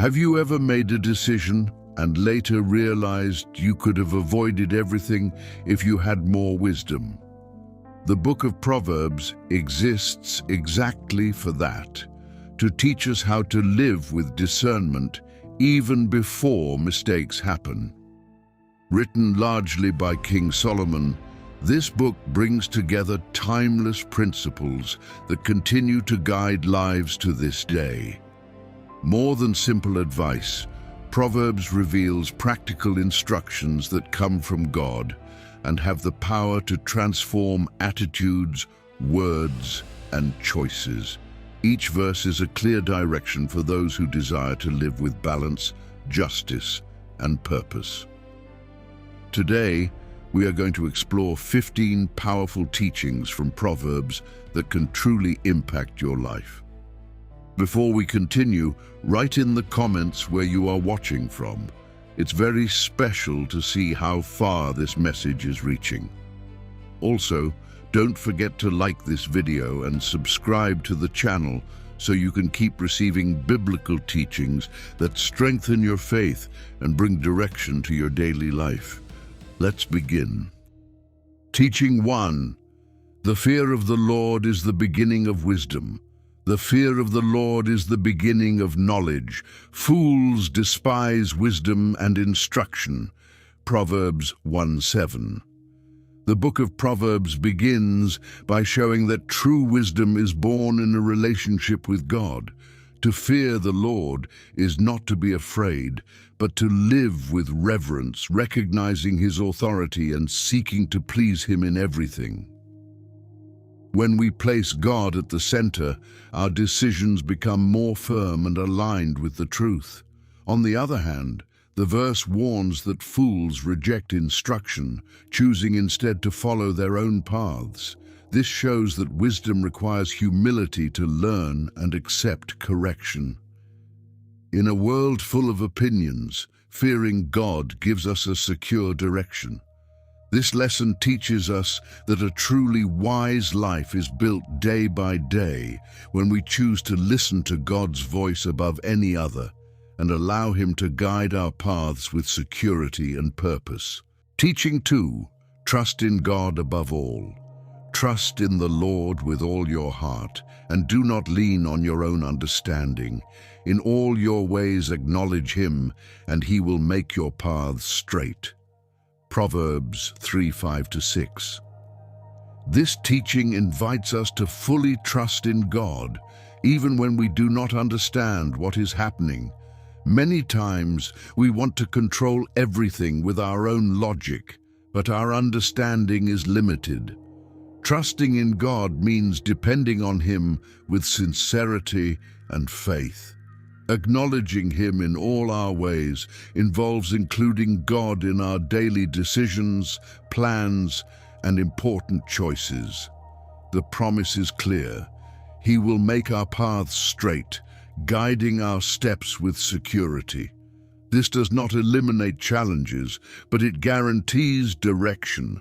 Have you ever made a decision and later realized you could have avoided everything if you had more wisdom? The book of Proverbs exists exactly for that, to teach us how to live with discernment even before mistakes happen. Written largely by King Solomon, this book brings together timeless principles that continue to guide lives to this day. More than simple advice, Proverbs reveals practical instructions that come from God and have the power to transform attitudes, words, and choices. Each verse is a clear direction for those who desire to live with balance, justice, and purpose. Today, we are going to explore 15 powerful teachings from Proverbs that can truly impact your life. Before we continue, write in the comments where you are watching from. It's very special to see how far this message is reaching. Also, don't forget to like this video and subscribe to the channel so you can keep receiving biblical teachings that strengthen your faith and bring direction to your daily life. Let's begin. Teaching 1. The fear of the Lord is the beginning of wisdom. The fear of the Lord is the beginning of knowledge. Fools despise wisdom and instruction. Proverbs 1:7. The book of Proverbs begins by showing that true wisdom is born in a relationship with God. To fear the Lord is not to be afraid, but to live with reverence, recognizing His authority and seeking to please Him in everything. When we place God at the center, our decisions become more firm and aligned with the truth. On the other hand, the verse warns that fools reject instruction, choosing instead to follow their own paths. This shows that wisdom requires humility to learn and accept correction. In a world full of opinions, fearing God gives us a secure direction. This lesson teaches us that a truly wise life is built day by day when we choose to listen to God's voice above any other and allow Him to guide our paths with security and purpose. Teaching 2. Trust in God above all. Trust in the Lord with all your heart, and do not lean on your own understanding. In all your ways acknowledge Him, and He will make your paths straight. Proverbs 3:5-6. This teaching invites us to fully trust in God, even when we do not understand what is happening. Many times we want to control everything with our own logic, but our understanding is limited. Trusting in God means depending on Him with sincerity and faith. Acknowledging Him in all our ways involves including God in our daily decisions, plans, and important choices. The promise is clear. He will make our paths straight, guiding our steps with security. This does not eliminate challenges, but it guarantees direction.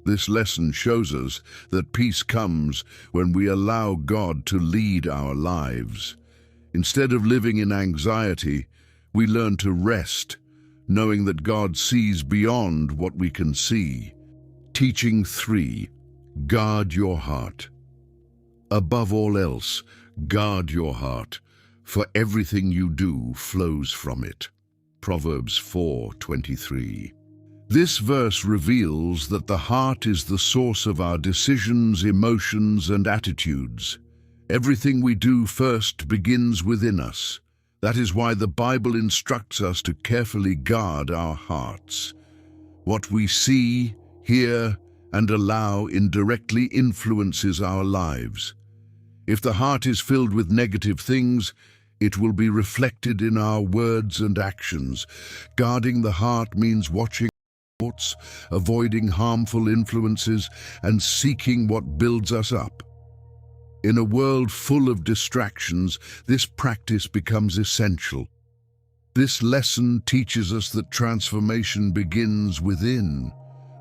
This lesson shows us that peace comes when we allow God to lead our lives. Instead of living in anxiety, we learn to rest, knowing that God sees beyond what we can see. Teaching 3. Guard your heart. Above all else, guard your heart, for everything you do flows from it. Proverbs 4:23. This verse reveals that the heart is the source of our decisions, emotions, and attitudes. Everything we do first begins within us. That is why the Bible instructs us to carefully guard our hearts. What we see, hear, and allow indirectly influences our lives. If the heart is filled with negative things, it will be reflected in our words and actions. Guarding the heart means watching thoughts, avoiding harmful influences, and seeking what builds us up. In a world full of distractions, this practice becomes essential. This lesson teaches us that transformation begins within.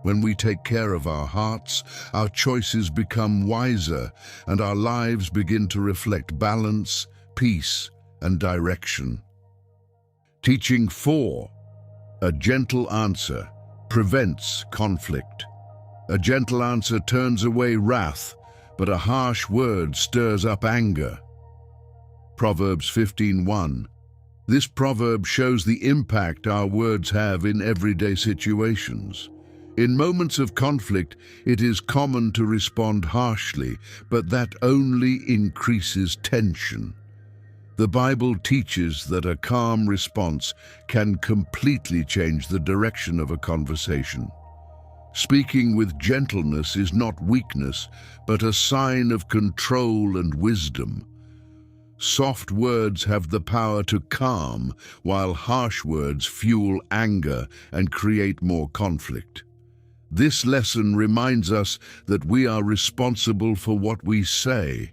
When we take care of our hearts, our choices become wiser, and our lives begin to reflect balance, peace, and direction. Teaching 4. A gentle answer prevents conflict. A gentle answer turns away wrath, but a harsh word stirs up anger. Proverbs 15:1. This proverb shows the impact our words have in everyday situations. In moments of conflict, it is common to respond harshly, but that only increases tension. The Bible teaches that a calm response can completely change the direction of a conversation. Speaking with gentleness is not weakness, but a sign of control and wisdom. Soft words have the power to calm, while harsh words fuel anger and create more conflict. This lesson reminds us that we are responsible for what we say.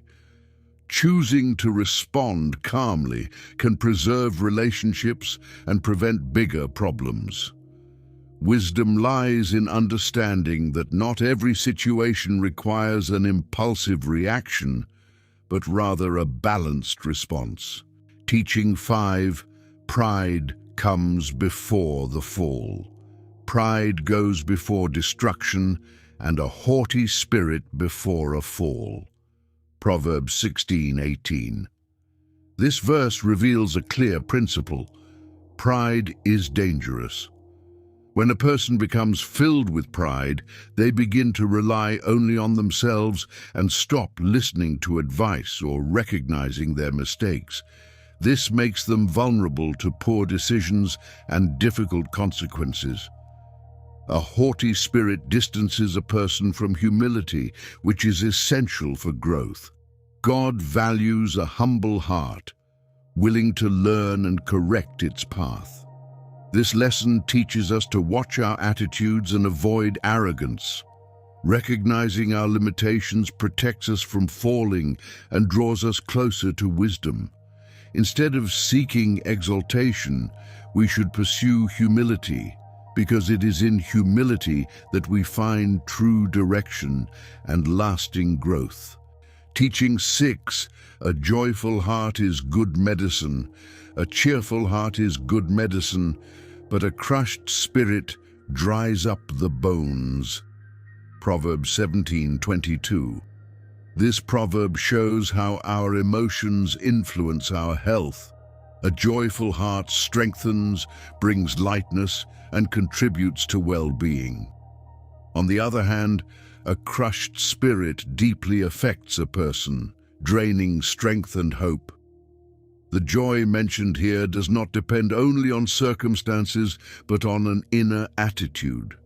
Choosing to respond calmly can preserve relationships and prevent bigger problems. Wisdom lies in understanding that not every situation requires an impulsive reaction, but rather a balanced response. Teaching 5. Pride comes before the fall. Pride goes before destruction, and a haughty spirit before a fall. Proverbs 16:18. This verse reveals a clear principle. Pride is dangerous. When a person becomes filled with pride, they begin to rely only on themselves and stop listening to advice or recognizing their mistakes. This makes them vulnerable to poor decisions and difficult consequences. A haughty spirit distances a person from humility, which is essential for growth. God values a humble heart, willing to learn and correct its path. This lesson teaches us to watch our attitudes and avoid arrogance. Recognizing our limitations protects us from falling and draws us closer to wisdom. Instead of seeking exaltation, we should pursue humility, because it is in humility that we find true direction and lasting growth. Teaching 6. A joyful heart is good medicine. A cheerful heart is good medicine, but a crushed spirit dries up the bones. Proverbs 17:22. This proverb shows how our emotions influence our health. A joyful heart strengthens, brings lightness, and contributes to well-being. On the other hand, a crushed spirit deeply affects a person, draining strength and hope. The joy mentioned here does not depend only on circumstances, but on an inner attitude.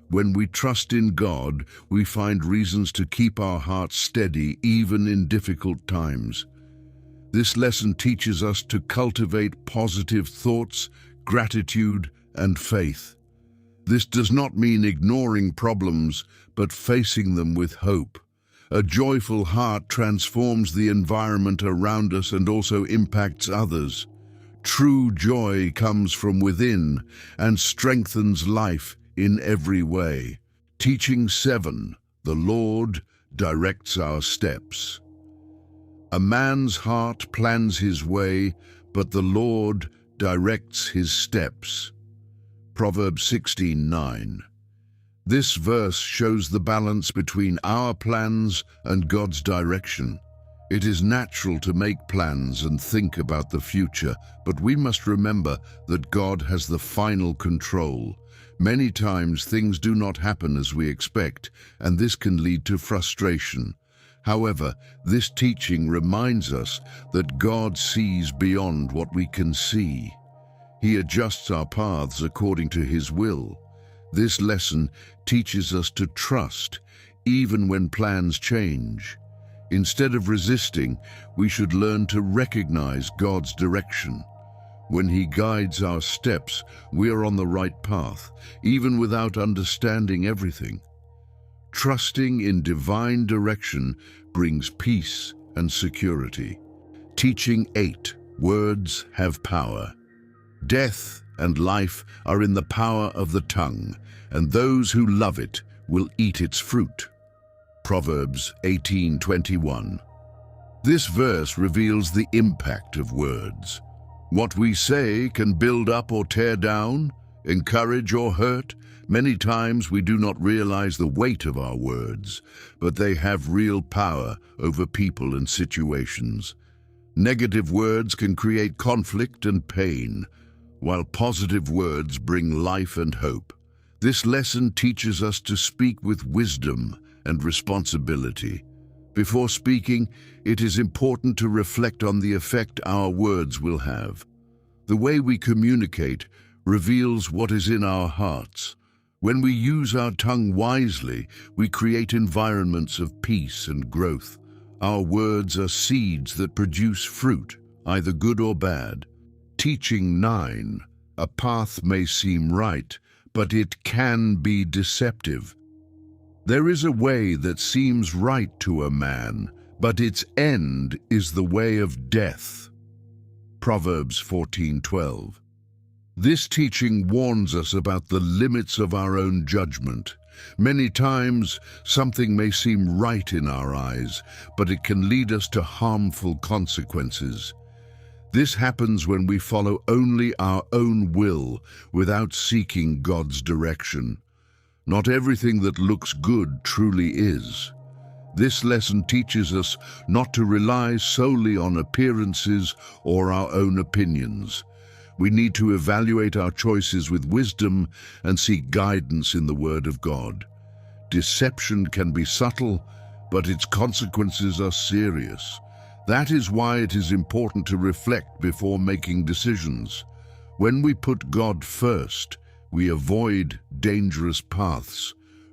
When we trust in God, we find reasons to keep our hearts steady even in difficult times. This lesson teaches us to cultivate positive thoughts, gratitude, and faith. This does not mean ignoring problems, but facing them with hope. A joyful heart transforms the environment around us and also impacts others. True joy comes from within and strengthens life in every way. Teaching 7. The Lord directs our steps. A man's heart plans his way, but the Lord directs his steps. Proverbs 16:9. This verse shows the balance between our plans and God's direction. It is natural to make plans and think about the future, but we must remember that God has the final control. Many times things do not happen as we expect, and this can lead to frustration. However, this teaching reminds us that God sees beyond what we can see. He adjusts our paths according to His will. This lesson teaches us to trust, even when plans change. Instead of resisting, we should learn to recognize God's direction. When He guides our steps, we are on the right path, even without understanding everything. Trusting in divine direction brings peace and security. Teaching 8. Words have power. Death and life are in the power of the tongue, and those who love it will eat its fruit. Proverbs 18:21. This verse reveals the impact of words. What we say can build up or tear down, encourage or hurt. Many times we do not realize the weight of our words, but they have real power over people and situations. Negative words can create conflict and pain, while positive words bring life and hope. This lesson teaches us to speak with wisdom and responsibility. Before speaking, it is important to reflect on the effect our words will have. The way we communicate reveals what is in our hearts. When we use our tongue wisely, we create environments of peace and growth. Our words are seeds that produce fruit, either good or bad. Teaching 9. A path may seem right, but it can be deceptive. There is a way that seems right to a man, but its end is the way of death. Proverbs 14:12. This teaching warns us about the limits of our own judgment. Many times, something may seem right in our eyes, but it can lead us to harmful consequences. This happens when we follow only our own will without seeking God's direction. Not everything that looks good truly is. This lesson teaches us not to rely solely on appearances or our own opinions. We need to evaluate our choices with wisdom and seek guidance in the Word of God. Deception can be subtle, but its consequences are serious. That is why it is important to reflect before making decisions. When we put God first, we avoid dangerous paths.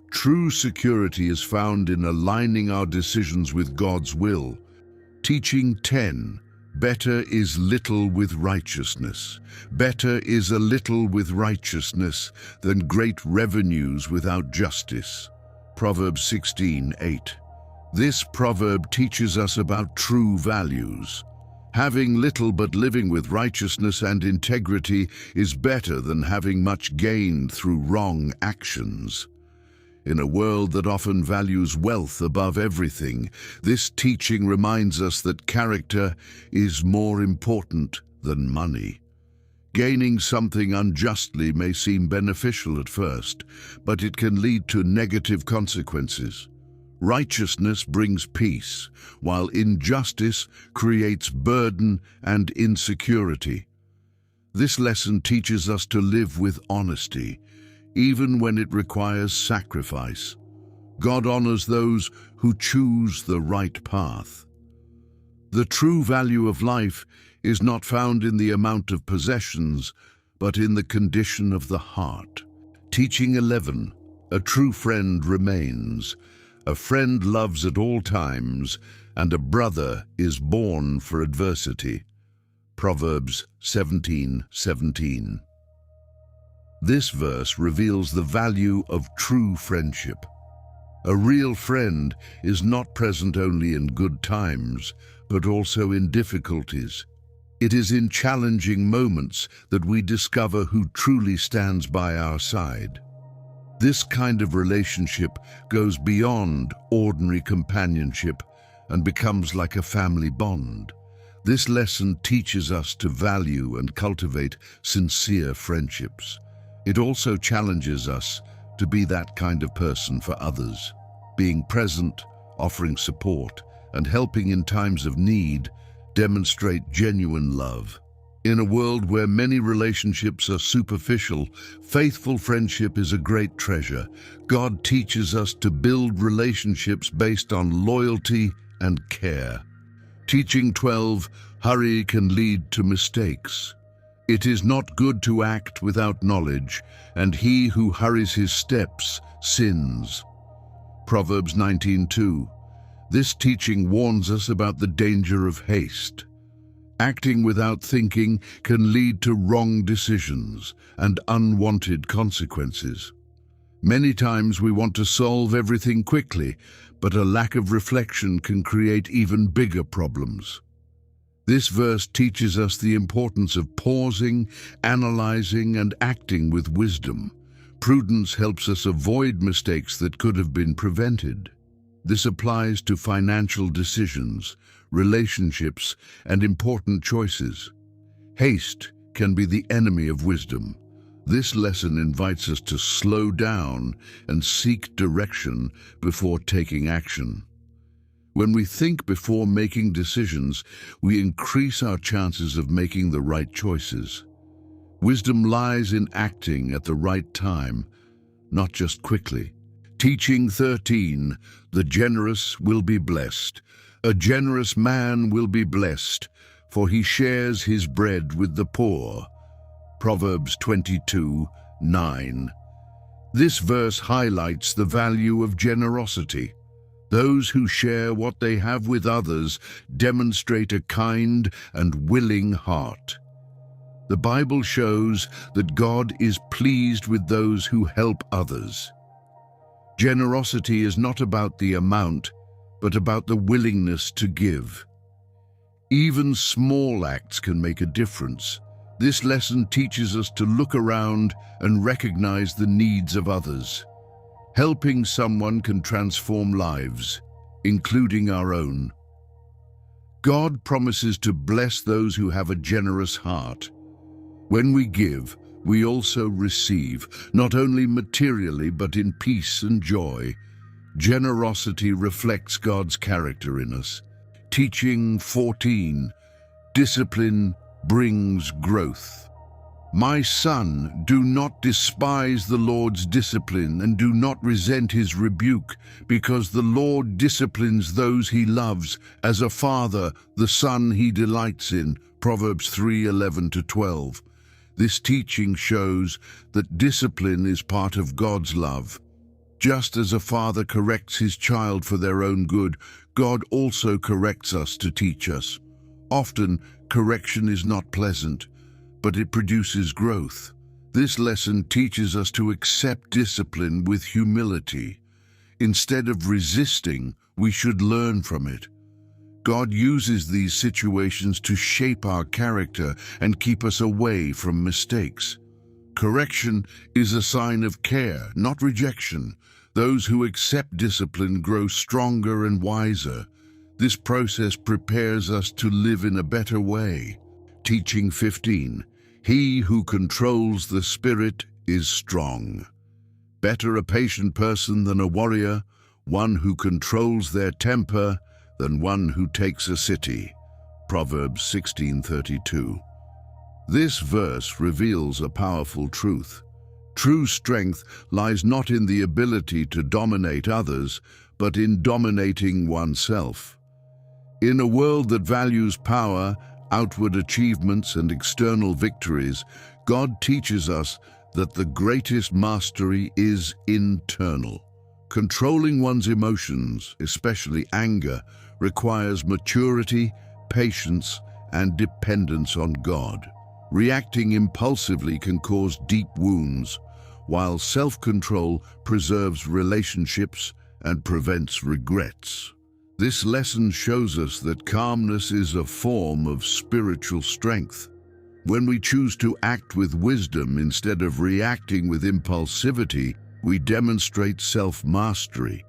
True security is found in aligning our decisions with God's will. Teaching 10. Better is little with righteousness. Better is a little with righteousness than great revenues without justice. Proverbs 16:8. This proverb teaches us about true values. Having little but living with righteousness and integrity is better than having much gained through wrong actions. In a world that often values wealth above everything, this teaching reminds us that character is more important than money. Gaining something unjustly may seem beneficial at first, but it can lead to negative consequences. Righteousness brings peace, while injustice creates burden and insecurity. This lesson teaches us to live with honesty, even when it requires sacrifice. God honors those who choose the right path. The true value of life is not found in the amount of possessions, but in the condition of the heart. Teaching 11. A true friend remains. A friend loves at all times, and a brother is born for adversity. Proverbs 17:17. This verse reveals the value of true friendship. A real friend is not present only in good times, but also in difficulties. It is in challenging moments that we discover who truly stands by our side. This kind of relationship goes beyond ordinary companionship and becomes like a family bond. This lesson teaches us to value and cultivate sincere friendships. It also challenges us to be that kind of person for others. Being present, offering support, and helping in times of need demonstrate genuine love. In a world where many relationships are superficial, faithful friendship is a great treasure. God teaches us to build relationships based on loyalty and care. Teaching 12. Hurry can lead to mistakes. It is not good to act without knowledge, and he who hurries his steps sins. Proverbs 19:2. This teaching warns us about the danger of haste. Acting without thinking can lead to wrong decisions and unwanted consequences. Many times we want to solve everything quickly, but a lack of reflection can create even bigger problems. This verse teaches us the importance of pausing, analyzing, and acting with wisdom. Prudence helps us avoid mistakes that could have been prevented. This applies to financial decisions, relationships, and important choices. Haste can be the enemy of wisdom. This lesson invites us to slow down and seek direction before taking action. When we think before making decisions, we increase our chances of making the right choices. Wisdom lies in acting at the right time, not just quickly. Teaching 13, the generous will be blessed. A generous man will be blessed, for he shares his bread with the poor. Proverbs 22:9. This verse highlights the value of generosity. Those who share what they have with others demonstrate a kind and willing heart. The Bible shows that God is pleased with those who help others. Generosity is not about the amount, but about the willingness to give. Even small acts can make a difference. This lesson teaches us to look around and recognize the needs of others. Helping someone can transform lives, including our own. God promises to bless those who have a generous heart. When we give, we also receive, not only materially but in peace and joy. Generosity reflects God's character in us. Teaching 14, discipline brings growth. My son, do not despise the Lord's discipline and do not resent his rebuke, because the Lord disciplines those he loves, as a father the son he delights in. Proverbs 3:11-12. This teaching shows that discipline is part of God's love. Just as a father corrects his child for their own good, God also corrects us to teach us. Often, correction is not pleasant, but it produces growth. This lesson teaches us to accept discipline with humility. Instead of resisting, we should learn from it. God uses these situations to shape our character and keep us away from mistakes. Correction is a sign of care, not rejection. Those who accept discipline grow stronger and wiser. This process prepares us to live in a better way. Teaching 15. He who controls the spirit is strong. Better a patient person than a warrior, one who controls their temper than one who takes a city. Proverbs 16:32. This verse reveals a powerful truth. True strength lies not in the ability to dominate others, but in dominating oneself. In a world that values power, outward achievements, and external victories, God teaches us that the greatest mastery is internal. Controlling one's emotions, especially anger, requires maturity, patience, and dependence on God. Reacting impulsively can cause deep wounds, while self-control preserves relationships and prevents regrets. This lesson shows us that calmness is a form of spiritual strength. When we choose to act with wisdom instead of reacting with impulsivity, we demonstrate self-mastery.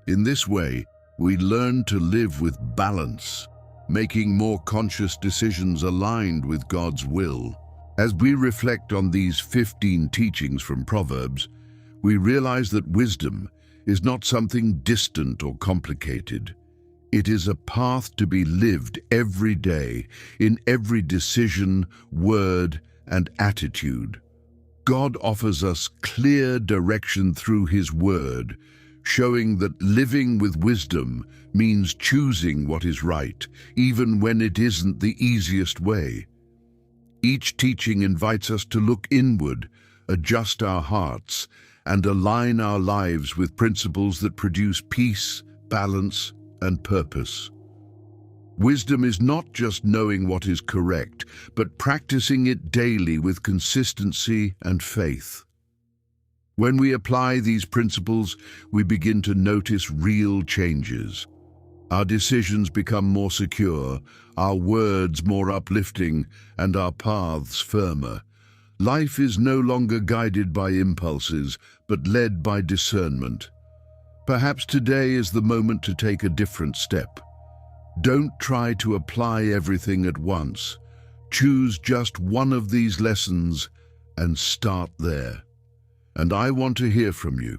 In this way, we learn to live with balance, making more conscious decisions aligned with God's will. As we reflect on these 15 teachings from Proverbs, we realize that wisdom is not something distant or complicated. It is a path to be lived every day, in every decision, word, and attitude. God offers us clear direction through His Word, showing that living with wisdom means choosing what is right, even when it isn't the easiest way. Each teaching invites us to look inward, adjust our hearts, and align our lives with principles that produce peace, balance, and purpose. Wisdom is not just knowing what is correct, but practicing it daily with consistency and faith. When we apply these principles, we begin to notice real changes. Our decisions become more secure, our words more uplifting, and our paths firmer. Life is no longer guided by impulses, but led by discernment. Perhaps today is the moment to take a different step. Don't try to apply everything at once. Choose just one of these lessons and start there. And I want to hear from you.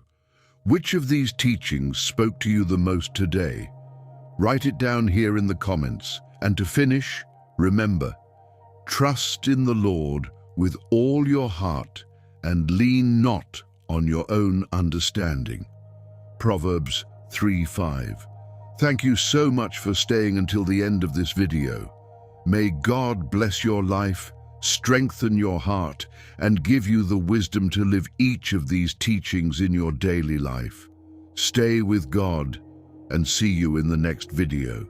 Which of these teachings spoke to you the most today? Write it down here in the comments. And to finish, remember, trust in the Lord with all your heart and lean not on your own understanding. Proverbs 3:5. Thank you so much for staying until the end of this video. May God bless your life, strengthen your heart, and give you the wisdom to live each of these teachings in your daily life. Stay with God and see you in the next video.